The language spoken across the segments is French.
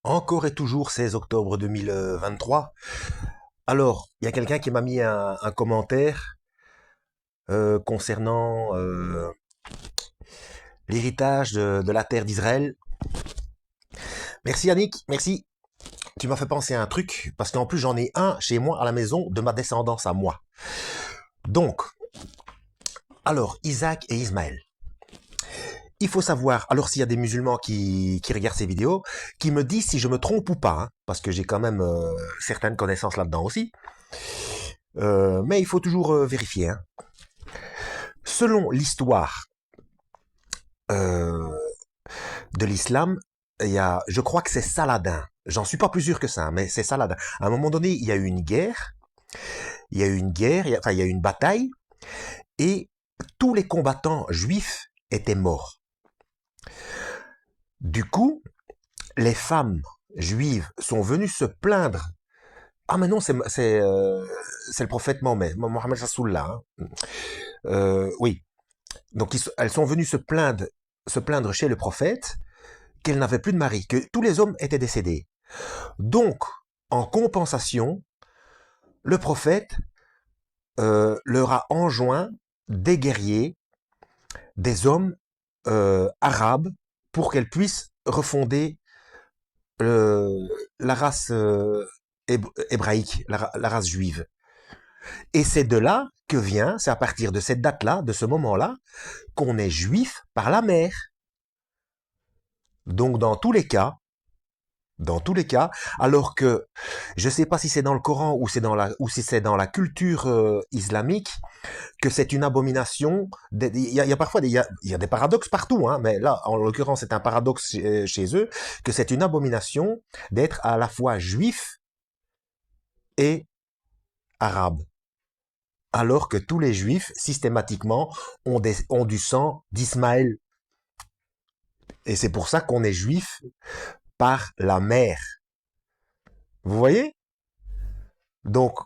Encore et toujours 16 octobre 2023. Alors, il y a quelqu'un qui m'a mis un commentaire concernant l'héritage de la terre d'Israël. Merci Yannick, merci. Tu m'as fait penser à un truc, parce qu'en plus j'en ai un chez moi à la maison de ma descendance à moi. Donc, alors, Isaac et Ismaël. Il faut savoir, alors s'il y a des musulmans qui regardent ces vidéos, qui me disent si je me trompe ou pas, hein, parce que j'ai quand même certaines connaissances là-dedans aussi. Mais il faut toujours vérifier. Hein. Selon l'histoire euh, de l'islam, il y a, je crois que c'est Saladin. J'en suis pas plus sûr que ça, mais c'est Saladin. À un moment donné, il y a eu une guerre. Enfin, il y a eu une bataille, et tous les combattants juifs étaient morts. Du coup, les femmes juives sont venues se plaindre. Ah mais non, c'est le prophète Mohammed Rasoullah. Hein. Oui. Donc elles sont venues se plaindre chez le prophète qu'elles n'avaient plus de mari, que tous les hommes étaient décédés. Donc, en compensation, le prophète leur a enjoint des guerriers, des hommes arabes, pour qu'elles puissent refonder la race hébraïque, la race juive. Et c'est de là que vient, c'est à partir de cette date-là, de ce moment-là, qu'on est juif par la mère. Donc dans tous les cas, alors que je ne sais pas si c'est dans le Coran ou si c'est dans la culture islamique que c'est une abomination. Il y a parfois il y a des paradoxes partout, hein, mais là en l'occurrence c'est un paradoxe chez eux que c'est une abomination d'être à la fois juif et arabe. Alors que tous les juifs, systématiquement, ont du sang d'Ismaël. Et c'est pour ça qu'on est juif par la mère. Vous voyez? Donc,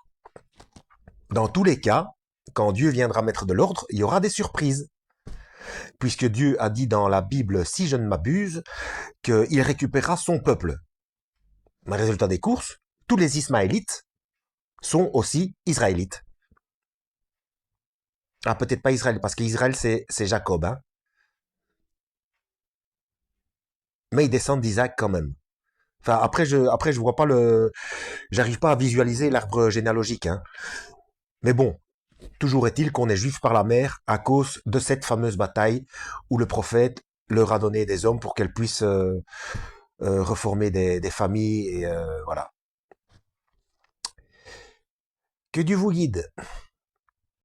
dans tous les cas, quand Dieu viendra mettre de l'ordre, il y aura des surprises. Puisque Dieu a dit dans la Bible, si je ne m'abuse, qu'il récupérera son peuple. Mais résultat des courses, tous les Ismaélites sont aussi Israélites. Ah, peut-être pas Israël, parce qu'Israël, c'est Jacob. Hein. Mais ils descendent d'Isaac quand même. Enfin, après, je vois pas j'arrive pas à visualiser l'arbre généalogique. Hein. Mais bon, toujours est-il qu'on est juif par la mère à cause de cette fameuse bataille où le prophète leur a donné des hommes pour qu'elles puissent reformer des familles et voilà. Que Dieu vous guide.